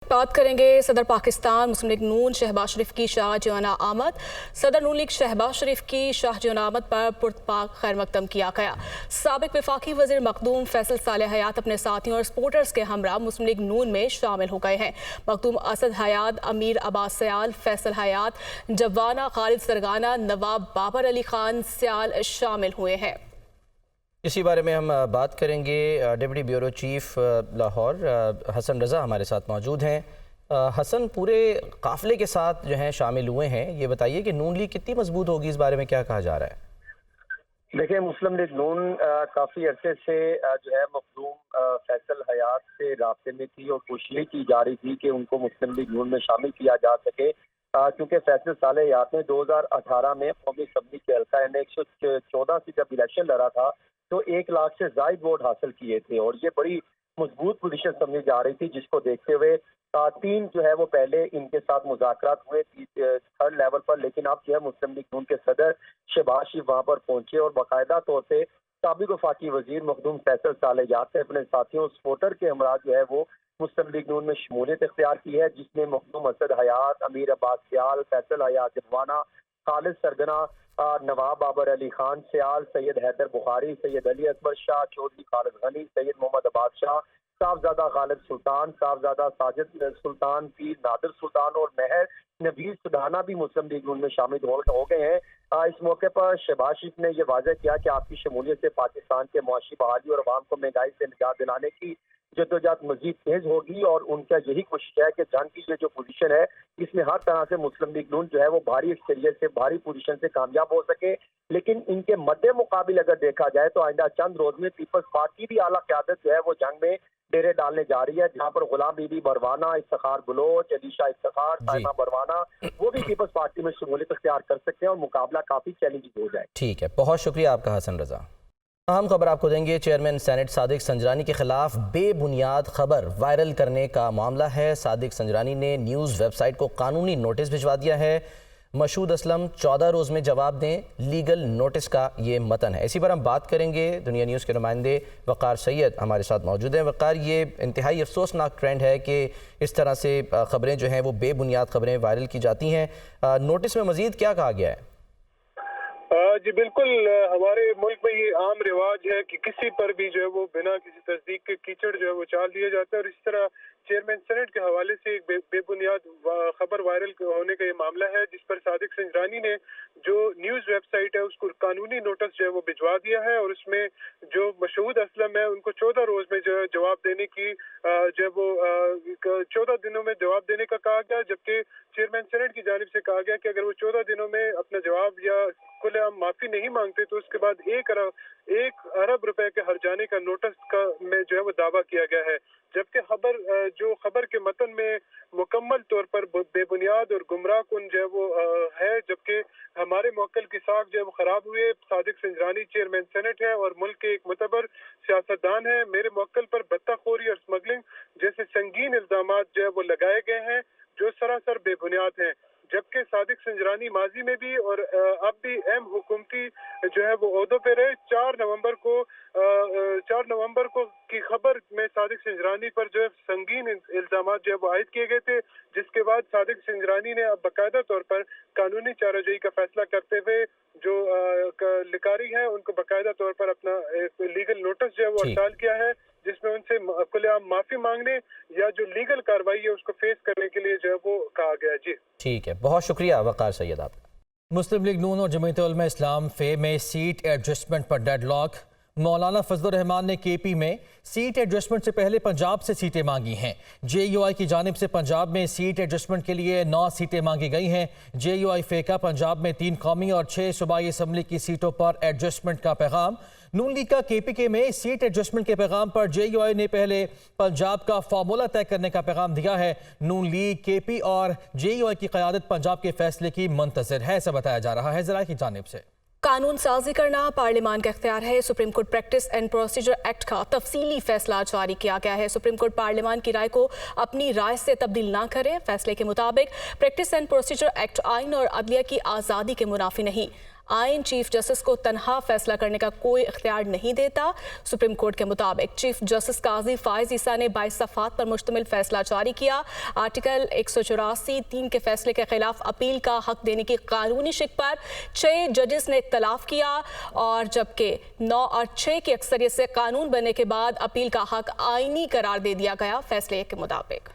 बात करेंगे सदर पाकिस्तान मुस्लिम लीग नून शहबाज शरीफ की शाहजहाना आमद। सदर नून लीग शहबाज शरीफ की शाहजहाना आमद पर पुरतपाक खैर मकदम किया गया। साबिक वफाकी वज़ीर मखदूम फैसल सालेह हयात अपने साथियों और सपोर्टर्स के हमरा मुस्लिम लीग नून में शामिल हो गए हैं। मखदूम असद हयात, अमीर अब्बास सयाल, फैसल हयात, जवाना खालिद सरगाना, नवाब बाबर अली खान सयाल शामिल हुए हैं। इसी बारे में हम बात करेंगे। Deputy bureau chief Lahore Hasan Raza हमारे साथ मौजूद हैं। हसन, पूरे काफ़िले के साथ जो हैं शामिल हुए हैं, ये बताइए कि नून लीग कितनी मजबूत होगी, इस बारे में क्या कहा जा रहा है? देखिए, मुस्लिम लीग नून काफ़ी अरसे से जो है मखदूम फैसल हयात से राब्ते में थी और कोशिश की जा रही थी कि उनको मुस्लिम लीग नून में शामिल किया जा सके, क्योंकि फैसल सालेह हयात ने 2018 में कौमी असम्बली के हल्का एन 114 से जब इलेक्शन लड़ा था तो 1 लाख से ज़ायद वोट हासिल किए थे और ये बड़ी मजबूत पोजीशन समझी जा रही थी, जिसको देखते हुए तीन जो है वो पहले इनके साथ मुज़ाकरात हुए थर्ड लेवल पर, लेकिन अब जो है मुस्लिम लीग नून के सदर शहबाज शरीफ वहाँ पर पहुंचे और बाकायदा तौर पे साबिक वफाकी वजीर मखदूम फैसल सालेह हयात से अपने साथियों सपोर्टर के हमरा जो है वो मुस्लिम लीग नून में शमूलियत इख्तियार की है, जिसमें मखदूम असद हयात, अमीर अब्बास सयाल, फैसल हयात जवाना, खालिद सरगना, नवाब बाबर अली खान सयाल, सैयद हैदर बुखारी, सैयद अली अकबर शाह, चौधरी खालिद गनी, सैयद मोहम्मद अब्बास शाह, साहबजादा खालिद सुल्तान, साहबजादा साजिद सुल्तान, पीर नादिर सुल्तान और महर नबीर सुडाना भी मुस्लिम लीग नून में शामिल हो गए हैं। इस मौके पर शहबाज शरीफ ने यह वाज़ह किया कि आपकी शमूलियत से पाकिस्तान के मुआशी बहाली और अवाम को महंगाई से निजात दिलाने की जद्दोजहद मजीद तेज होगी और उनका यही कोशिश है कि जंग की ये जो पोजीशन है इसमें हर तरह से मुस्लिम लीग नून जो है वो भारी एक्सपीरियंस से भारी पोजीशन से कामयाब हो सके। लेकिन इनके मद्दे मुकाबिल अगर देखा जाए तो आइंदा चंद रोज में पीपल्स पार्टी भी आला क़यादत जो है वो जंग में डेरे डालने जा रही है, जहाँ पर गुलाम बीबी बरवाना, इफ्तिखार बलोच, अलीशा इफ्तिखार, साइमा बरवाना वो भी पीपल्स पार्टी में शमूलियत इख्तियार कर सकते हैं और मुकाबला काफी चैलेंजिंग हो जाए। ठीक है, बहुत शुक्रिया आपका हसन रज़ा। अहम खबर आपको देंगे। चेयरमैन सेनेट सादिक संजरानी के खिलाफ बेबुनियाद खबर वायरल करने का मामला है। सादिक संजरानी ने न्यूज़ वेबसाइट को कानूनी नोटिस भिजवा दिया है। मशहूद असलम 14 रोज़ में जवाब दें, लीगल नोटिस का ये मतन है। इसी पर हम बात करेंगे। दुनिया न्यूज़ के नुमाइंदे वक़ार सैयद हमारे साथ मौजूद हैं। वक़ार, ये इंतहाई अफसोसनाक ट्रेंड है कि इस तरह से ख़बरें जो हैं वो बेबुनियाद ख़बरें वायरल की जाती हैं। नोटिस में मज़ीद क्या कहा गया है? जी बिल्कुल, हमारे मुल्क में ये आम रिवाज है कि किसी पर भी जो है वो बिना किसी तस्दीक के कीचड़ जो है वो चाल दिया जाता है और इस तरह चेयरमैन सेनेट के हवाले से एक बेबुनियाद खबर वायरल होने का ये मामला है, जिस पर सादिक संजरानी ने जो न्यूज़ वेबसाइट है उसको कानूनी नोटिस जो है वो भिजवा दिया है और उसमें जो मशहूद असलम है उनको 14 रोज में जो है जवाब देने की जो है वो 14 दिनों में जवाब देने का कहा गया, जबकि चेयरमैन सेनेट की जानिब से कहा गया कि अगर वो 14 दिनों में अपना जवाब या खुलेआम माफी नहीं मांगते तो उसके बाद 1 अरब रुपए के हर्जाने का नोटिस का में जो है वो दावा किया गया है। जबकि खबर के मतन में मुकम्मल तौर पर बेबुनियाद और गुमराह कुन जो है वो है, जबकि हमारे मौक्किल की साख जो है वो खराब हुए। सादिक संजरानी चेयरमैन सेनेट है और मुल्क के एक मुतबर सियासतदान है। मेरे मौक्किल पर बत्ताखोरी और स्मगलिंग जैसे संगीन इल्जामात जो है वो लगाए गए हैं जो सरासर बेबुनियाद हैं, जबकि सादिक संजरानी माजी में भी और अब भी अहम हुकूमती जो है वो ओहदों पे रहे। 4 नवंबर को की खबर में सादिक संजरानी पर जो है संगीन इल्जामात जो है वो आयद किए गए थे, जिसके बाद सादिक संजरानी ने अब बाकायदा तौर पर कानूनी चाराजोई का फैसला करते हुए जो लिकारी है उनको बाकायदा तौर पर अपना लीगल नोटिस जो है वो अरसाल किया है, जिसमें उनसे खुलेआम माफी मांगने या जो लीगल कार्रवाई है उसको फेस करने के लिए जो है वो कहा गया। जी ठीक है, बहुत शुक्रिया वक़ार सैयद आपका। मुस्लिम लीग नून और जमीयत उलमा इस्लाम फे में सीट एडजस्टमेंट पर डेडलॉक। मौलाना फजलुर रहमान ने केपी में सीट एडजस्टमेंट से पहले पंजाब से सीटें मांगी हैं। जेयूआई की जानिब से पंजाब में सीट एडजस्टमेंट के लिए 9 सीटें मांगी गई हैं। जेयूआई फे का पंजाब में 3 कौमी और 6 सूबाई असम्बली की सीटों पर एडजस्टमेंट का पैगाम। नून लीग का केपीके में सीट एडजस्टमेंट के पैगाम पर जेयूआई ने पहले पंजाब का फार्मूला तय करने का पैगाम दिया है। नून लीग, केपी और जेयूआई की क़यादत पंजाब के फैसले की मुंतज़िर है, ऐसा बताया जा रहा है ज़राए की जानिब से। कानून साजी करना पार्लियामान का इख्तियार है। Supreme court practice and procedure act का तफसीली फैसला जारी किया गया है। सुप्रीम कोर्ट पार्लियामान की राय को अपनी राय से तब्दील ना करे। फैसले के मुताबिक प्रैक्टिस एंड प्रोसीजर एक्ट आइन और अदलिया की आज़ादी के मुनाफी नहीं। आइन चीफ जस्टिस को तनहा फैसला करने का कोई इख्तियार नहीं देता। सुप्रीम कोर्ट के मुताबिक चीफ जस्टिस काजी फाइज ईसा ने 22 सफ़ात पर मुश्तमिल फैसला जारी किया। आर्टिकल 184(3) के फैसले के खिलाफ अपील का हक देने की कानूनी शिक पर 6 जजेस ने इख्तलाफ किया और जबकि 9 और 6 की अक्सरियत से कानून बनने के बाद अपील का हक आईनी करार दे दिया गया फैसले के मुताबिक।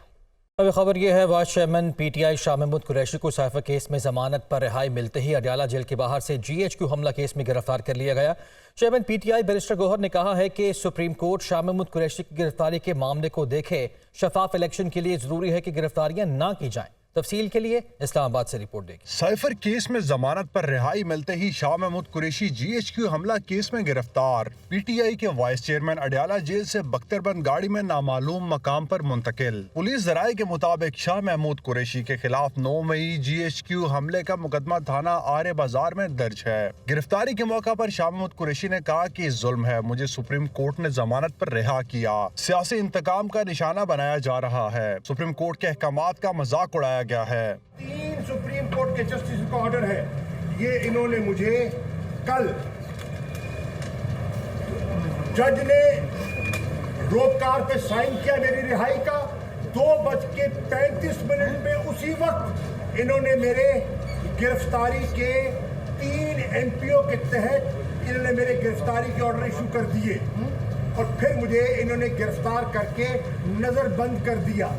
अब खबर यह है, vice chairman PTI Shah Mahmood Qureshi को साइफर केस में जमानत पर रिहाई मिलते ही अडयाला जेल के बाहर से GHQ हमला केस में गिरफ्तार कर लिया गया। चेयरमैन पीटीआई बैरिस्टर गौहर ने कहा है कि सुप्रीम कोर्ट शाह महमूद कुरैशी की गिरफ्तारी के मामले को देखे। शफाफ इलेक्शन के लिए जरूरी है कि गिरफ्तारियां ना की जाएं। तफसील के लिए इस्लामाबाद से रिपोर्ट देखिए। साइफर केस में जमानत पर रिहाई मिलते ही शाह महमूद कुरैशी GHQ हमला केस में गिरफ्तार। पीटीआई के वाइस चेयरमैन अडयाला जेल से बख्तरबंद गाड़ी में नामालूम मकाम पर मुंतकिल। पुलिस जराये के मुताबिक शाह महमूद कुरैशी के खिलाफ 9 मई GHQ हमले का मुकदमा थाना आर्य बाजार में दर्ज है। गिरफ्तारी के मौका पर शाह महमूद कुरैशी ने कहा कि जुल्म है, मुझे सुप्रीम कोर्ट ने जमानत पर रिहा किया। सियासी इंतकाम का निशाना बनाया जा रहा है। सुप्रीम कोर्ट के अहकामात का मजाक उड़ाया गया है। 3 सुप्रीम कोर्ट के जस्टिस का ऑर्डर है, ये इन्होंने मुझे कल जज ने रोपकार पे साइन किया मेरी रिहाई का। 2:35 पे उसी वक्त इन्होंने मेरे गिरफ्तारी के 3 MPO के तहत इन्होंने मेरे गिरफ्तारी के ऑर्डर इशू कर दिए और फिर मुझे इन्होंने गिरफ्तार करके नजरबंद कर दिया।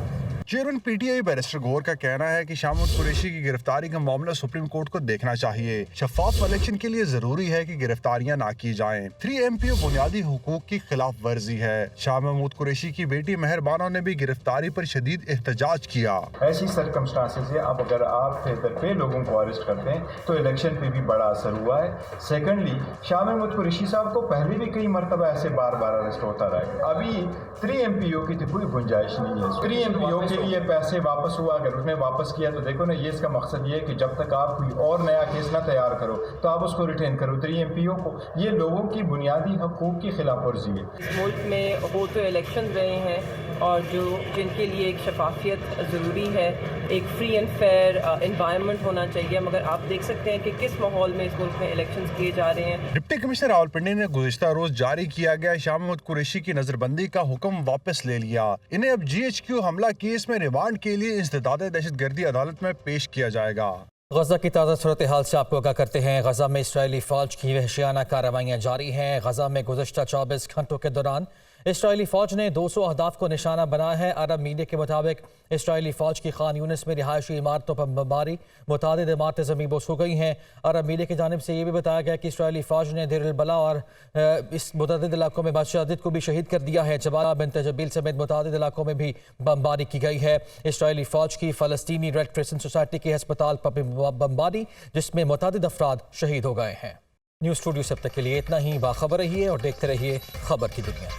चेयरमैन पीटीआई बैरिस्टर गौहर का कहना है कि शाह महमूद कुरैशी की गिरफ्तारी का मामला सुप्रीम कोर्ट को देखना चाहिए। शफाफ इलेक्शन के लिए जरूरी है कि गिरफ्तारियां ना की जाएं। 3 MPO बुनियादी हुकूक की खिलाफ वर्जी है। शाह महमूद कुरैशी की बेटी मेहरबानो ने भी गिरफ्तारी पर शदीद एहतजाज किया। ऐसी सर्कमस्टांसेस है, अब अगर आप पे लोगों को अरेस्ट करते हैं तो इलेक्शन पे भी बड़ा असर हुआ है। सेकेंडली, शाह महमूद कुरैशी साहब को पहले भी कई मरतबा ऐसे बार बार अरेस्ट होता रहा है। अभी 3 MPO की तो कोई गुंजाइश नहीं है। 3 MPO के लिए पैसे वापस हुआ, अगर उसने वापस किया तो देखो ना, ये इसका मकसद ये है कि जब तक आप कोई और नया केस ना तैयार करो तो आप उसको रिटेन करो। 3 MPO को, ये लोगों की बुनियादी हकूक की खिलाफ वर्जी है। इस मुल्क में हो तो इलेक्शन रहे हैं और जिनके लिए एक शफाफियत ज़रूरी है, एक फ्री एंड फेयर इन्वायरमेंट होना चाहिए, मगर आप देख सकते हैं कि किस माहौल में इस मुल्क में इलेक्शंस किए जा रहे हैं। डिप्टी कमिश्नर रावलपिंडी ने गुज़िश्ता रोज जारी किया गया शाह महमूद कुरैशी की नजरबंदी का हुक्म वापस ले लिया। इन्हें अब GHQ हमला केस में रिमांड के लिए इंसदाद दहशतगर्दी अदालत में पेश किया जाएगा। गजा की ताज़ा सूरत हाल से आपको आगाह करते हैं। गजा में इसराइली फौज की वहशियाना कार्रवाइयाँ जारी हैं। गजा में गुज़श्ता 24 घंटों के दौरान इसराइली फ़ौज ने 200 अहदाफ को निशाना बनाया है। अरब मीडिया के मुताबिक इसराइली फ़ौज की खान यूनिस में रिहायशी इमारतों पर बमबारी, मुतादिद इमारतें ज़मींबोस हो गई हैं। अरब मीडिया की जानिब से ये भी बताया गया कि इसराइली फ़ौज ने देर अल-बला और इस मुतादिद इलाकों में बादशाह को भी शहीद कर दिया है। जबाला बिन तजबील समेत मुतादिद इलाकों में भी बमबारी की गई है। इसराइली फ़ौज की फ़लस्तीनी रेड क्रिसेंट सोसाइटी के अस्पताल पर बमबारी, जिसमें मुतादिद अफराद शहीद हो गए हैं। न्यूज़ स्टूडियो से अब तक के लिए इतना ही। बाखबर रहिए और देखते रहिए खबर की दुनिया।